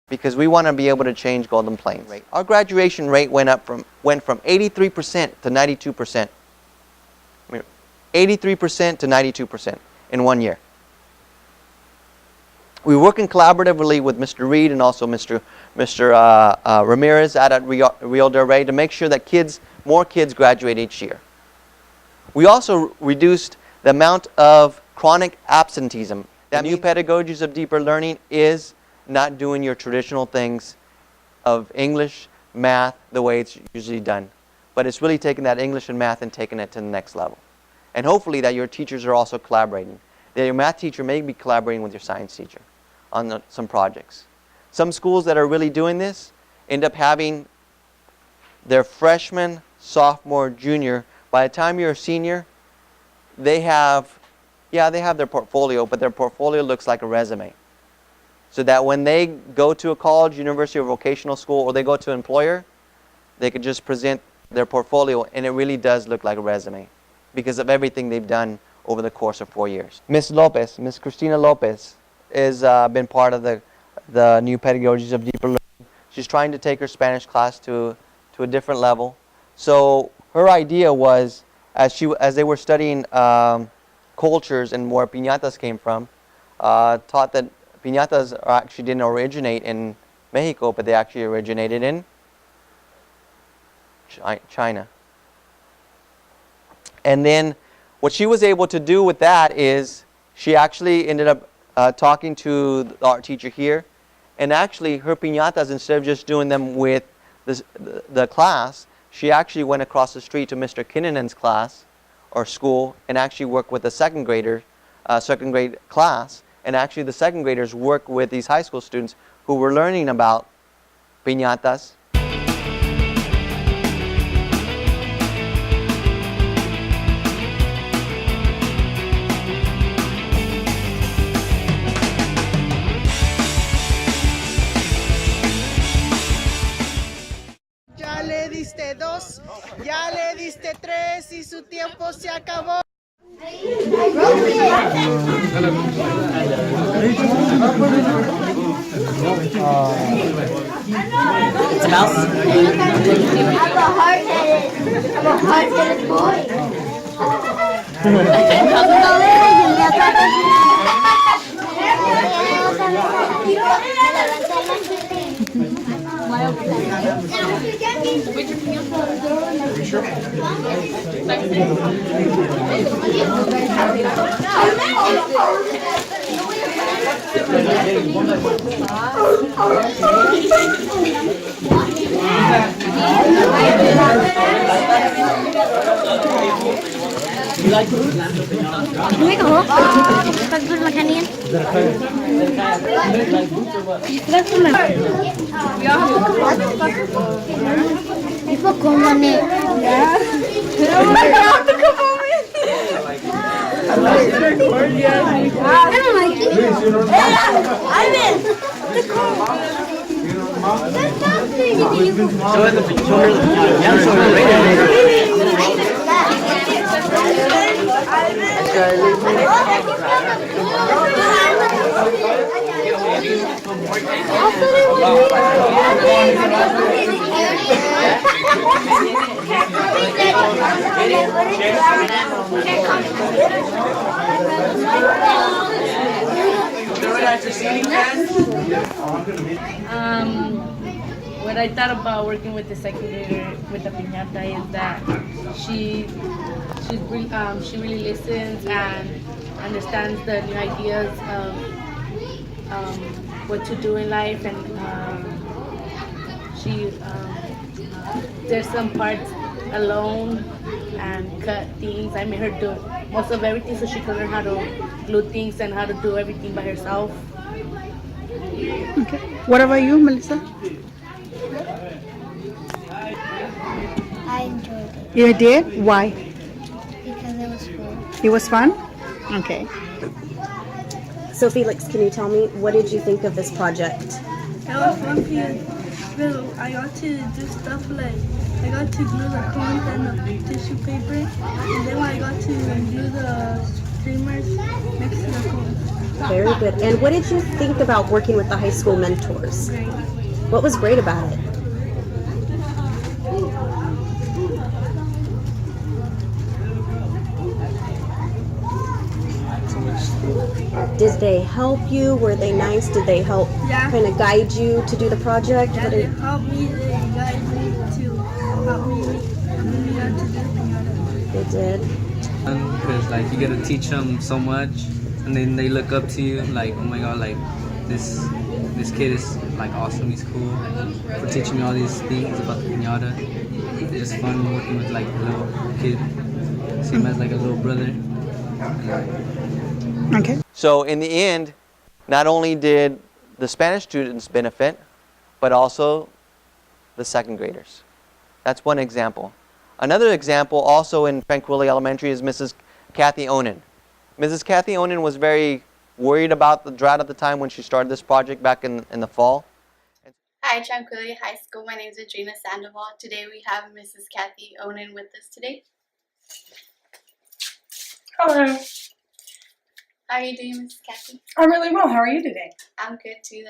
because we want to be able to change Golden Plains. Our graduation rate went from 83% to 92%. 83% to 92% in 1 year. We're working collaboratively with Mr. Reed and also Mr. Ramirez at Rio Del Rey to make sure that more kids graduate each year. We also reduced the amount of chronic absenteeism. The new pedagogies of deeper learning is not doing your traditional things of English, math, the way it's usually done. But it's really taking that English and math and taking it to the next level. And hopefully that your teachers are also collaborating. That your math teacher may be collaborating with your science teacher on some projects. Some schools that are really doing this end up having their freshman, sophomore, junior. By the time you're a senior, they have their portfolio, but their portfolio looks like a resume. So that when they go to a college, university, or vocational school, or they go to an employer, they could just present their portfolio, and it really does look like a resume because of everything they've done over the course of 4 years. Miss Cristina Lopez, has been part of the new pedagogies of deeper learning. She's trying to take her Spanish class to a different level. So her idea was, as they were studying cultures and where piñatas came from, taught that piñatas actually didn't originate in Mexico, but they actually originated in China. And then what she was able to do with that is she actually ended up talking to the art teacher here, and actually her piñatas, instead of just doing them with the class, she actually went across the street to Mr. Kinnanen's class or school and actually worked with the second grade class, and actually the second graders worked with these high school students who were learning about piñatas. Dos, ya le diste tres y su tiempo se acabó. It's a mouse. I'm a hard-headed boy. Pag-good makan yan. Ipo kumane. What I thought about working with the second grader with the piñata is that she really listens and understands the new ideas of what to do in life, and there's some parts alone and cut things. I made her do most of everything so she could learn how to glue things and how to do everything by herself. Okay. What about you, Melissa? I enjoyed it You did? Why? because it was fun. It was fun? Okay. So Felix, can you tell me, what did you think of this project? It was fun because I got to do stuff like I got to glue the cones and the tissue paper, and then I got to glue the streamers next to the pool. Very good. And what did you think about working with the high school mentors? Great. What was great about it? Did they help you? Were they nice? Did they help Yeah. kind of guide you to do the project? Yeah, What they did- helped me, they guided me to help me to do pinata. they did? Because like you get to teach them so much, and then they look up to you like, oh my god, like this kid is like awesome, he's cool for teaching me all these things about the piñata. It's just fun working with like a little kid, see him as like a little brother. Okay. So in the end, not only did the Spanish students benefit, but also the second graders. That's one example. Another example also in Tranquility Elementary is Mrs. Kathy Onan. Mrs. Kathy Onan was very worried about the drought at the time when she started this project back in the fall. Hi, Tranquility High School. My name is Adrina Sandoval. Today we have Mrs. Kathy Onan with us today. Hello, How are you doing, Mrs. Kathy? I'm really well. How are you today? I'm good too.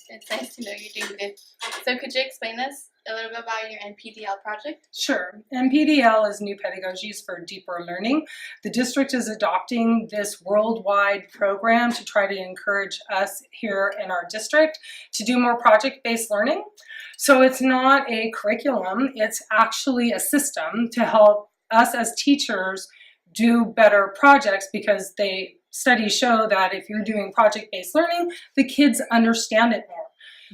It's nice to know you're doing good. So could you explain us a little bit about your NPDL project? Sure. NPDL is New Pedagogies for Deeper Learning. The district is adopting this worldwide program to try to encourage us here in our district to do more project-based learning. So it's not a curriculum, it's actually a system to help us as teachers do better projects, because studies show that if you're doing project-based learning, the kids understand it more.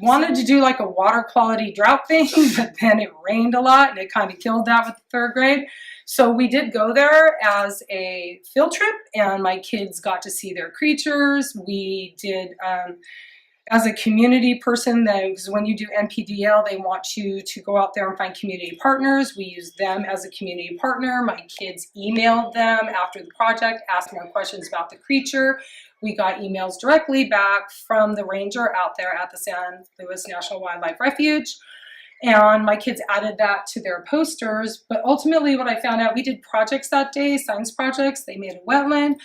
Wanted to do like a water quality drought thing, but then it rained a lot and it kind of killed that with the third grade. So we did go there as a field trip, and my kids got to see their creatures. We did, as a community person, because when you do NPDL, they want you to go out there and find community partners. We used them as a community partner. My kids emailed them after the project, asked more questions about the creature. We got emails directly back from the ranger out there at the San Luis National Wildlife Refuge. And my kids added that to their posters. But ultimately what I found out, we did projects that day, science projects. They made a wetland.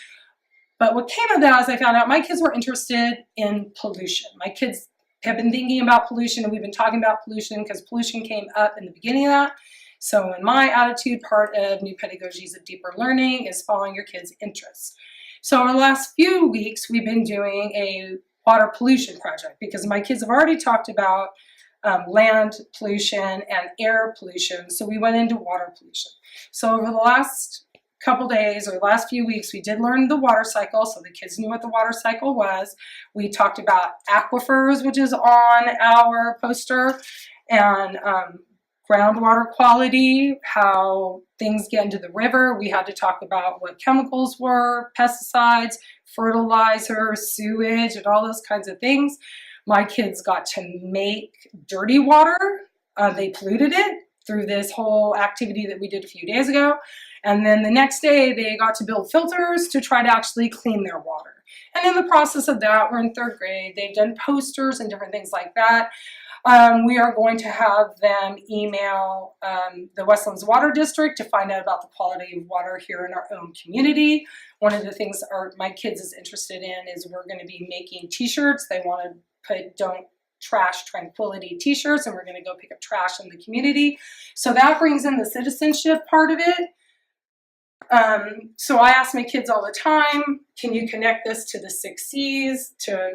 But what came of that is I found out my kids were interested in pollution. My kids have been thinking about pollution, and we've been talking about pollution because pollution came up in the beginning of that. So in my attitude, part of New Pedagogies of Deeper Learning is following your kids' interests. So over the last few weeks, we've been doing a water pollution project because my kids have already talked about land pollution and air pollution. So we went into water pollution. So over the last couple days or last few weeks, we did learn the water cycle, so the kids knew what the water cycle was. We talked about aquifers, which is on our poster, and groundwater quality, how things get into the river. We had to talk about what chemicals were, pesticides, fertilizer, sewage, and all those kinds of things. My kids got to make dirty water. They polluted it through this whole activity that we did a few days ago. And then the next day they got to build filters to try to actually clean their water. And in the process of that, we're in third grade, they've done posters and different things like that. We are going to have them email the Westlands Water District to find out about the quality of water here in our own community. One of the things my kids is interested in is we're going to be making t-shirts. They want to put "Don't Trash Tranquility" t-shirts, and we're going to go pick up trash in the community. So that brings in the citizenship part of it. So I ask my kids all the time, can you connect this to the 6 C's to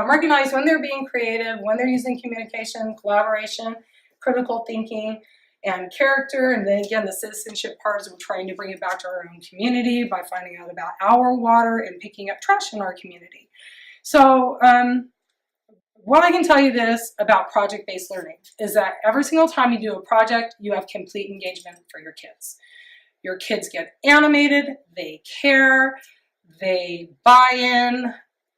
recognize when they're being creative, when they're using communication, collaboration, critical thinking, and character. And then again, the citizenship part is we're trying to bring it back to our own community by finding out about our water and picking up trash in our community. So what I can tell you this about project-based learning is that every single time you do a project, you have complete engagement for your kids. Your kids get animated, they care, they buy in,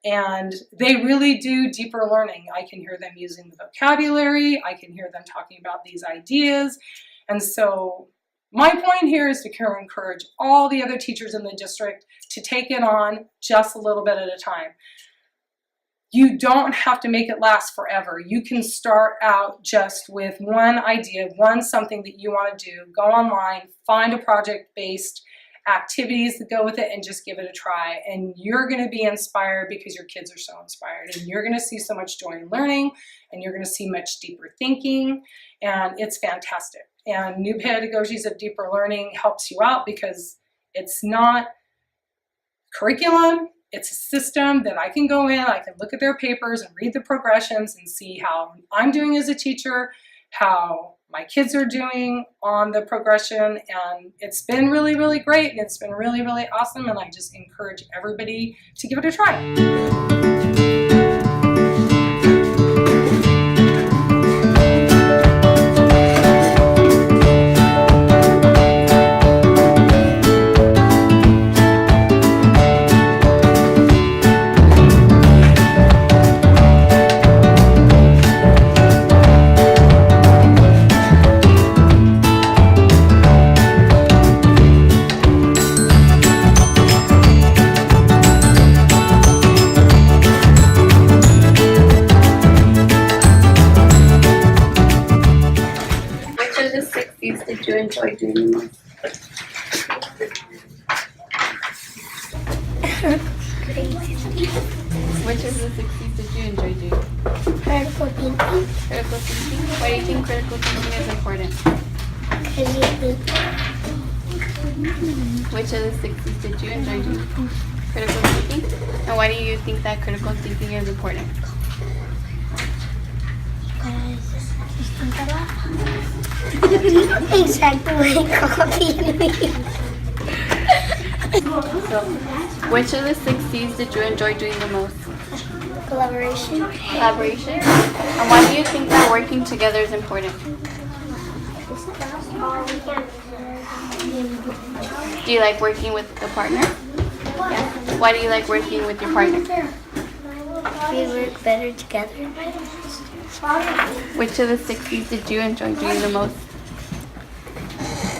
and they really do deeper learning. I can hear them using the vocabulary, I can hear them talking about these ideas. And so my point here is to encourage all the other teachers in the district to take it on just a little bit at a time. You don't have to make it last forever. You can start out just with one idea, something that you want to do. Go online, find a project-based activities that go with it, and just give it a try. And you're going to be inspired because your kids are so inspired, and you're going to see so much joy in learning, and you're going to see much deeper thinking, and it's fantastic. And New Pedagogies of Deeper Learning helps you out because it's not curriculum, it's a system that I can go in, I can look at their papers and read the progressions and see how I'm doing as a teacher, how my kids are doing on the progression, and it's been really, really great, and it's been really, really awesome, and I just encourage everybody to give it a try. Which of the 60s did you enjoy doing the most? Which of the 60s did you enjoy doing? Critical thinking. Critical thinking? Why do you think critical thinking is important? Because you think. Which of the 60s did you enjoy doing? Critical thinking? And why do you think that critical thinking is important? Just think a lot. Exactly like coffee. So, which of the 60s did you enjoy doing the most? Collaboration. Collaboration? And why do you think that working together is important? Do you like working with a partner? Yeah. Why do you like working with your partner? We work better together. Which of the 60s did you enjoy doing the most?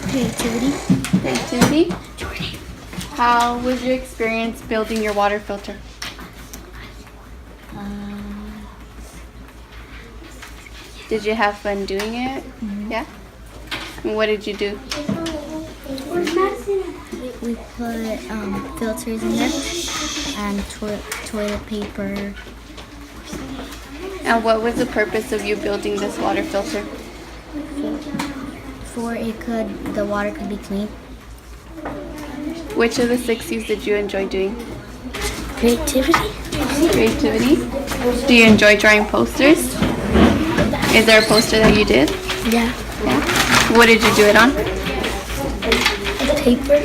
Creativity. Creativity? How was your experience building your water filter? Did you have fun doing it? Yeah? And what did you do? We put filters in there and toilet paper. And what was the purpose of you building this water filter? For the water could be clean. Which of the 60s did you enjoy doing? Creativity. Creativity? Do you enjoy drawing posters? Is there a poster that you did? Yeah. Yeah. What did you do it on? Paper.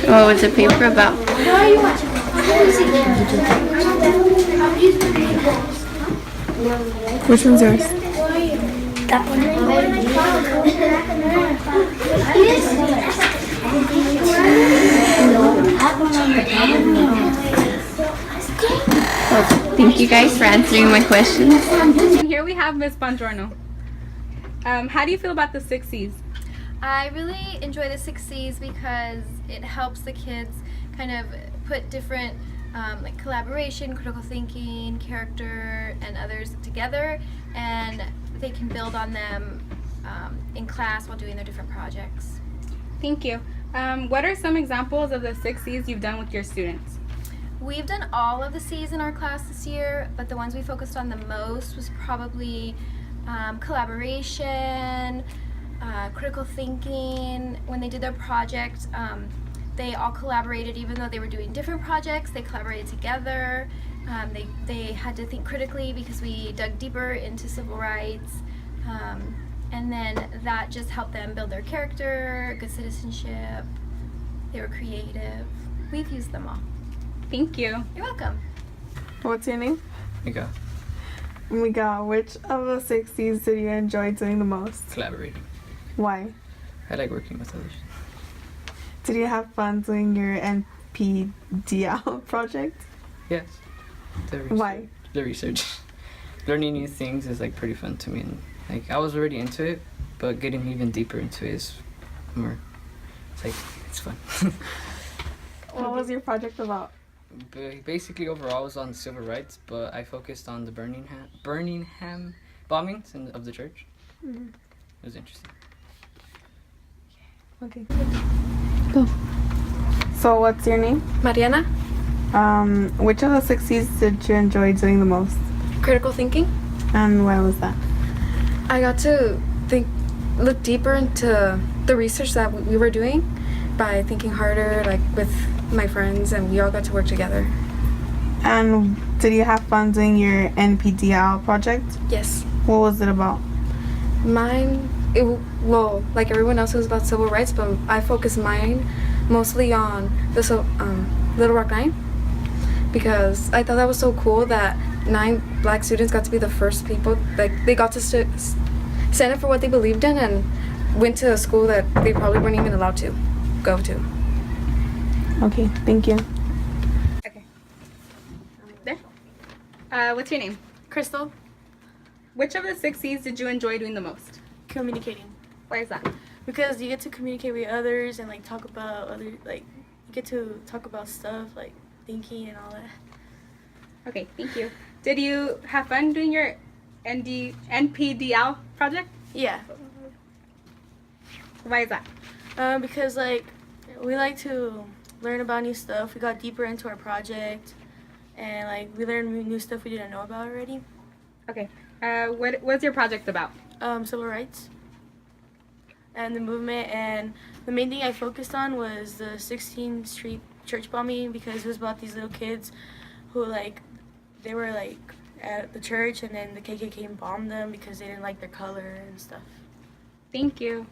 What was the paper about? Which one's yours? That Well, thank you guys for answering my questions. Here we have Miss Bongiorno. How do you feel about the 60s? I really enjoy the 60s because it helps the kids kind of put different like collaboration, critical thinking, character, and others together, and they can build on them in class while doing their different projects. Thank you. What are some examples of the 6Cs you've done with your students? We've done all of the C's in our class this year, but the ones we focused on the most was probably collaboration, critical thinking. When they did their project, they all collaborated. Even though they were doing different projects, they collaborated together. They had to think critically because we dug deeper into civil rights, and then that just helped them build their character, good citizenship. They were creative. We've used them all. Thank you. You're welcome. What's your name? Mika. Mika, which of the 60s did you enjoy doing the most? Collaborating. Why? I like working with others. Did you have fun doing your NPDL project? Yes. Why? The research. Learning new things is like pretty fun to me. And, like I was already into it, but getting even deeper into it is more. It's like it's fun. What was your project about? Basically, overall, I was on civil rights, but I focused on the Birmingham bombings of the church. Mm-hmm. It was interesting. Okay. Go. So what's your name? Mariana, Which of the 6 C's did you enjoy doing the most? critical thinking. And why was that? I got to look deeper into the research that we were doing by thinking harder, like with my friends, and we all got to work together. And did you have fun doing your NPDL project? Yes. What was it about? Mine, well, like everyone else, it was about civil rights, but I focused mine mostly on the Little Rock Nine, because I thought that was so cool that 9 black students got to be the first people, like they got to stand up for what they believed in and went to a school that they probably weren't even allowed to go to. Okay, thank you. There. What's your name? Crystal, Which of the 6 C's did you enjoy doing the most? communicating. Why is that? Because you get to communicate with others and like talk about other, like you get to talk about stuff like thinking and all that. Okay, thank you. Did you have fun doing your NPDL project? Yeah. Why is that? Because like we like to learn about new stuff. We got deeper into our project, and like we learned new stuff we didn't know about already. Okay. What's your project about? Civil rights and the movement, and the main thing I focused on was the 16th Street church bombing, because it was about these little kids who like they were like at the church, and then the KKK bombed them because they didn't like their color and stuff. Thank you.